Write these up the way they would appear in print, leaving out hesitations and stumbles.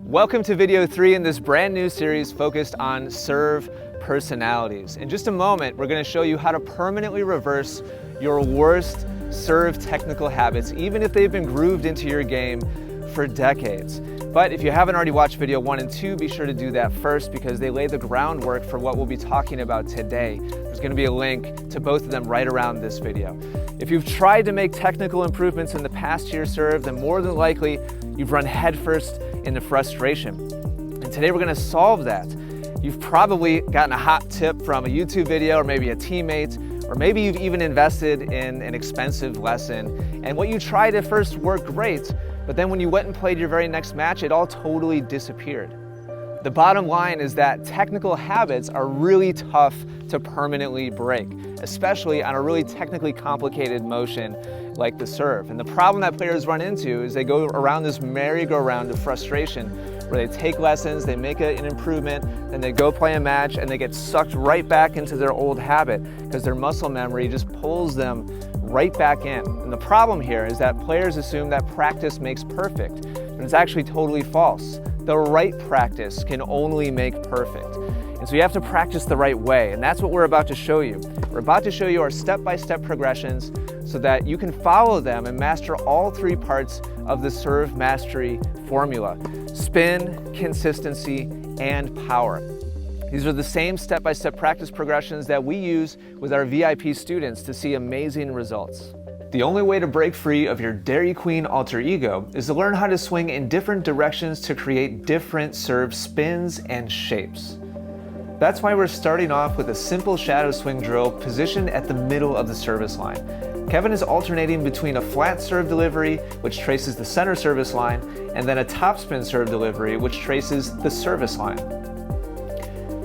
Welcome to video 3 in this brand new series focused on serve personalities. In just a moment, we're going to show you how to permanently reverse your worst serve technical habits, even if they've been grooved into your game for decades. But if you haven't already watched video 1 and 2, be sure to do that first because they lay the groundwork for what we'll be talking about today. There's going to be a link to both of them right around this video. If you've tried to make technical improvements in the past to your serve, then more than likely you've run headfirst into frustration. And today we're going to solve that. You've probably gotten a hot tip from a YouTube video or maybe a teammate, or maybe you've even invested in an expensive lesson. And what you tried at first worked great, but then when you went and played your very next match, it all totally disappeared. The bottom line is that technical habits are really tough to permanently break, especially on a really technically complicated motion like the serve. And the problem that players run into is they go around this merry-go-round of frustration where they take lessons, they make an improvement, then they go play a match and they get sucked right back into their old habit because their muscle memory just pulls them right back in. And the problem here is that players assume that practice makes perfect, but it's actually totally false. The right practice can only make perfect. And so you have to practice the right way, and that's what we're about to show you. We're about to show you our step-by-step progressions so that you can follow them and master all 3 parts of the serve mastery formula: spin, consistency, and power. These are the same step-by-step practice progressions that we use with our VIP students to see amazing results. The only way to break free of your Dairy Queen alter ego is to learn how to swing in different directions to create different serve spins and shapes. That's why we're starting off with a simple shadow swing drill positioned at the middle of the service line. Kevin is alternating between a flat serve delivery, which traces the center service line, and then a topspin serve delivery, which traces the service line.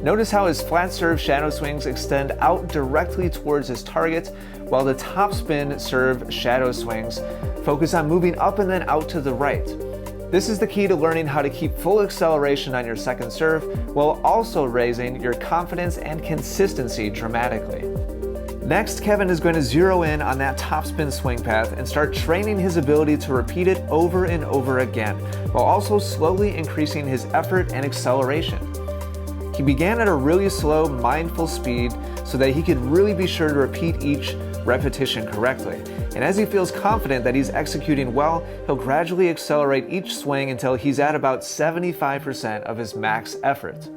Notice how his flat serve shadow swings extend out directly towards his target, while the topspin serve shadow swings focus on moving up and then out to the right. This is the key to learning how to keep full acceleration on your second serve while also raising your confidence and consistency dramatically. Next, Kevin is going to zero in on that topspin swing path and start training his ability to repeat it over and over again, while also slowly increasing his effort and acceleration. He began at a really slow, mindful speed so that he could really be sure to repeat each repetition correctly. And as he feels confident that he's executing well, he'll gradually accelerate each swing until he's at about 75% of his max effort.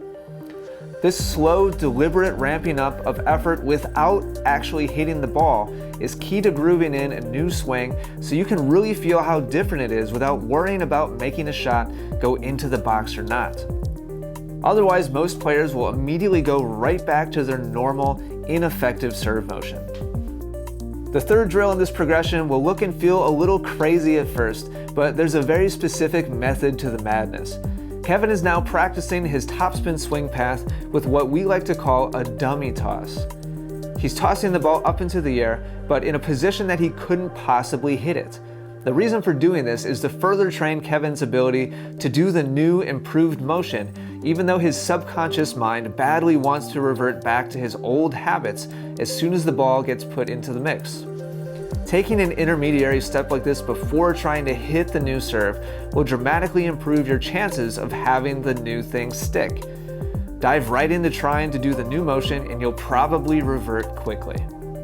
This slow, deliberate ramping up of effort without actually hitting the ball is key to grooving in a new swing so you can really feel how different it is without worrying about making a shot go into the box or not. Otherwise, most players will immediately go right back to their normal, ineffective serve motion. The third drill in this progression will look and feel a little crazy at first, but there's a very specific method to the madness. Kevin is now practicing his topspin swing path with what we like to call a dummy toss. He's tossing the ball up into the air, but in a position that he couldn't possibly hit it. The reason for doing this is to further train Kevin's ability to do the new, improved motion, even though his subconscious mind badly wants to revert back to his old habits as soon as the ball gets put into the mix. Taking an intermediary step like this before trying to hit the new serve will dramatically improve your chances of having the new thing stick. Dive right into trying to do the new motion and you'll probably revert quickly.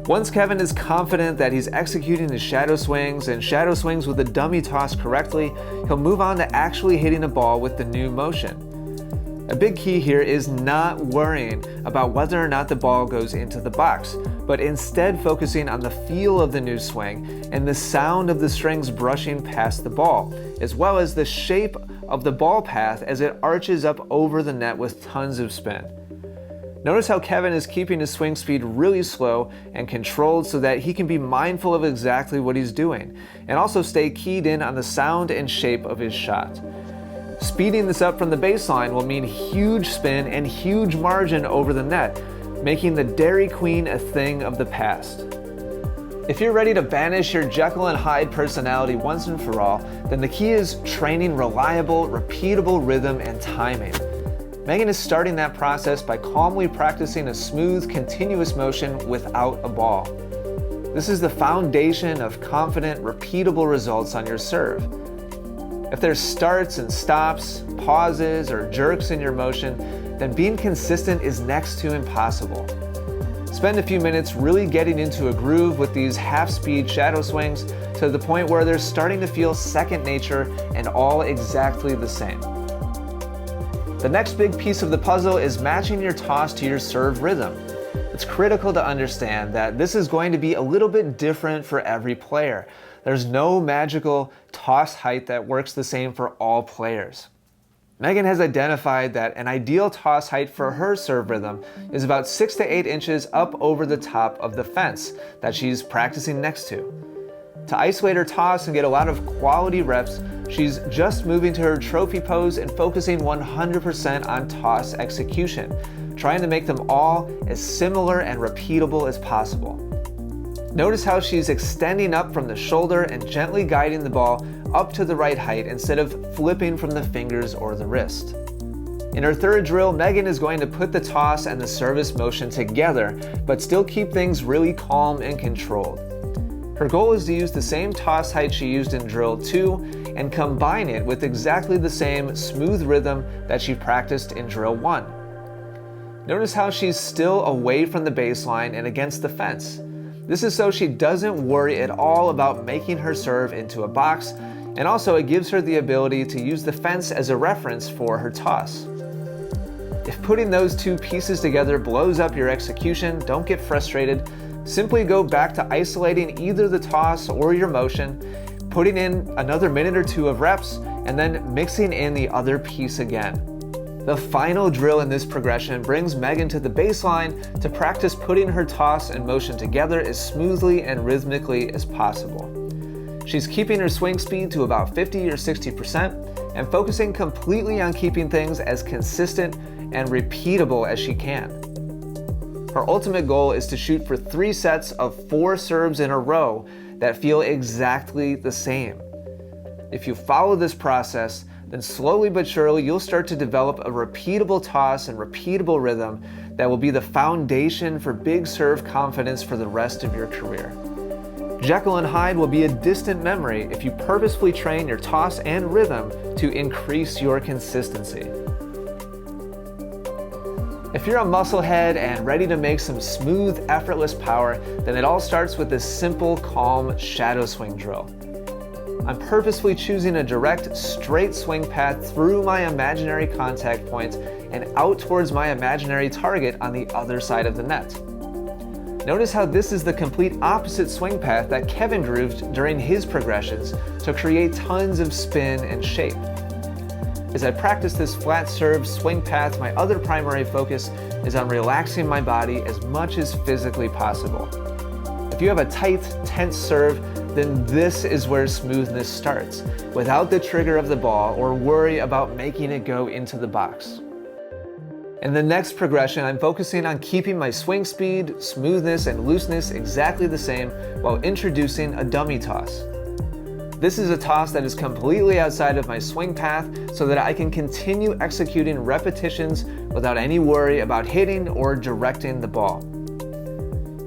Once Kevin is confident that he's executing his shadow swings and shadow swings with a dummy toss correctly, he'll move on to actually hitting the ball with the new motion. A big key here is not worrying about whether or not the ball goes into the box, but instead focusing on the feel of the new swing and the sound of the strings brushing past the ball, as well as the shape of the ball path as it arches up over the net with tons of spin. Notice how Kevin is keeping his swing speed really slow and controlled so that he can be mindful of exactly what he's doing, and also stay keyed in on the sound and shape of his shot. Speeding this up from the baseline will mean huge spin and huge margin over the net, making the Dairy Queen a thing of the past. If you're ready to banish your Jekyll and Hyde personality once and for all, then the key is training reliable, repeatable rhythm and timing. Megan is starting that process by calmly practicing a smooth, continuous motion without a ball. This is the foundation of confident, repeatable results on your serve. If there's starts and stops, pauses, or jerks in your motion, then being consistent is next to impossible. Spend a few minutes really getting into a groove with these half-speed shadow swings to the point where they're starting to feel second nature and all exactly the same. The next big piece of the puzzle is matching your toss to your serve rhythm. It's critical to understand that this is going to be a little bit different for every player. There's no magical toss height that works the same for all players. Megan has identified that an ideal toss height for her serve rhythm is about 6 to 8 inches up over the top of the fence that she's practicing next to. To isolate her toss and get a lot of quality reps, she's just moving to her trophy pose and focusing 100% on toss execution, trying to make them all as similar and repeatable as possible. Notice how she's extending up from the shoulder and gently guiding the ball up to the right height instead of flipping from the fingers or the wrist. In her third drill, Megan is going to put the toss and the service motion together, but still keep things really calm and controlled. Her goal is to use the same toss height she used in drill 2 and combine it with exactly the same smooth rhythm that she practiced in drill 1. Notice how she's still away from the baseline and against the fence. This is so she doesn't worry at all about making her serve into a box, and also it gives her the ability to use the fence as a reference for her toss. If putting those two pieces together blows up your execution, don't get frustrated. Simply go back to isolating either the toss or your motion, putting in another minute or two of reps, and then mixing in the other piece again. The final drill in this progression brings Megan to the baseline to practice putting her toss and motion together as smoothly and rhythmically as possible. She's keeping her swing speed to about 50 or 60% and focusing completely on keeping things as consistent and repeatable as she can. Her ultimate goal is to shoot for 3 sets of 4 serves in a row that feel exactly the same. If you follow this process, then slowly but surely you'll start to develop a repeatable toss and repeatable rhythm that will be the foundation for big serve confidence for the rest of your career. Jekyll and Hyde will be a distant memory if you purposefully train your toss and rhythm to increase your consistency. If you're a musclehead and ready to make some smooth, effortless power, then it all starts with this simple, calm shadow swing drill. I'm purposefully choosing a direct, straight swing path through my imaginary contact point and out towards my imaginary target on the other side of the net. Notice how this is the complete opposite swing path that Kevin grooved during his progressions to create tons of spin and shape. As I practice this flat serve swing path, my other primary focus is on relaxing my body as much as physically possible. If you have a tight, tense serve, then this is where smoothness starts, without the trigger of the ball or worry about making it go into the box. In the next progression, I'm focusing on keeping my swing speed, smoothness, and looseness exactly the same while introducing a dummy toss. This is a toss that is completely outside of my swing path so that I can continue executing repetitions without any worry about hitting or directing the ball.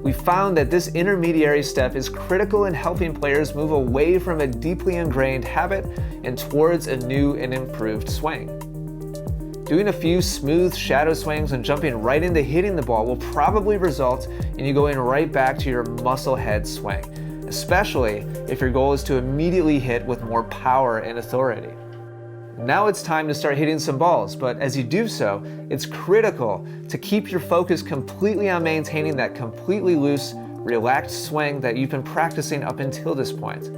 We found that this intermediary step is critical in helping players move away from a deeply ingrained habit and towards a new and improved swing. Doing a few smooth shadow swings and jumping right into hitting the ball will probably result in you going right back to your muscle head swing, especially if your goal is to immediately hit with more power and authority. Now it's time to start hitting some balls, but as you do so, it's critical to keep your focus completely on maintaining that completely loose, relaxed swing that you've been practicing up until this point.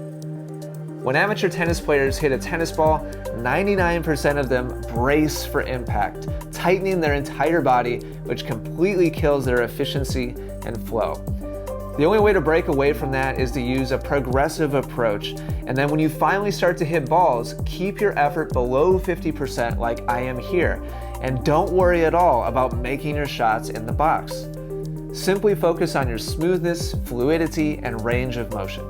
When amateur tennis players hit a tennis ball, 99% of them brace for impact, tightening their entire body, which completely kills their efficiency and flow. The only way to break away from that is to use a progressive approach, and then when you finally start to hit balls, keep your effort below 50% like I am here, and don't worry at all about making your shots in the box. Simply focus on your smoothness, fluidity, and range of motion.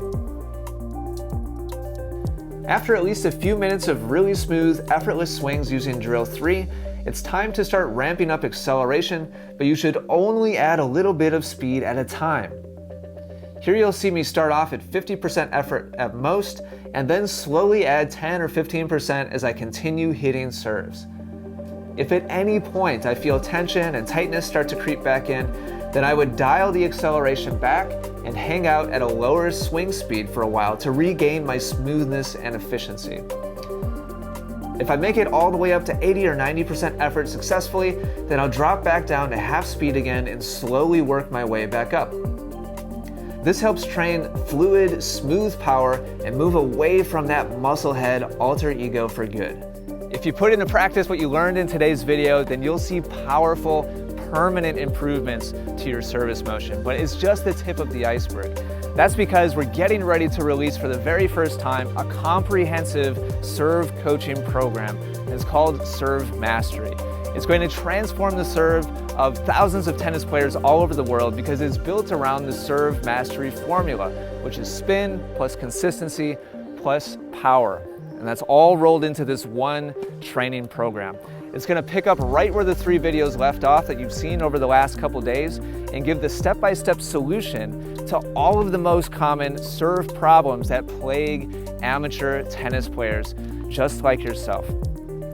After at least a few minutes of really smooth, effortless swings using drill 3, it's time to start ramping up acceleration, but you should only add a little bit of speed at a time. Here you'll see me start off at 50% effort at most, and then slowly add 10 or 15% as I continue hitting serves. If at any point I feel tension and tightness start to creep back in, then I would dial the acceleration back and hang out at a lower swing speed for a while to regain my smoothness and efficiency. If I make it all the way up to 80 or 90% effort successfully, then I'll drop back down to half speed again and slowly work my way back up. This helps train fluid, smooth power and move away from that muscle head alter ego for good. If you put into practice what you learned in today's video, then you'll see powerful, permanent improvements to your service motion, but it's just the tip of the iceberg. That's because we're getting ready to release for the very first time a comprehensive serve coaching program. It's called Serve Mastery. It's going to transform the serve of thousands of tennis players all over the world because it's built around the Serve Mastery formula, which is spin plus consistency plus power. And that's all rolled into this one training program. It's going to pick up right where the 3 videos left off that you've seen over the last couple days and give the step-by-step solution to all of the most common serve problems that plague amateur tennis players just like yourself.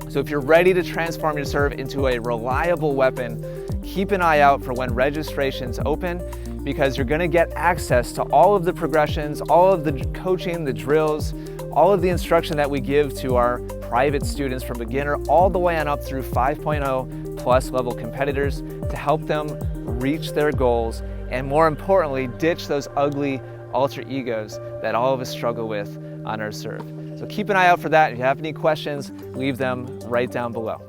So if you're ready to transform your serve into a reliable weapon, keep an eye out for when registrations open, because you're going to get access to all of the progressions, all of the coaching, the drills, all of the instruction that we give to our private students from beginner all the way on up through 5.0 plus level competitors to help them reach their goals and, more importantly, ditch those ugly alter egos that all of us struggle with on our serve. So keep an eye out for that. If you have any questions, leave them right down below.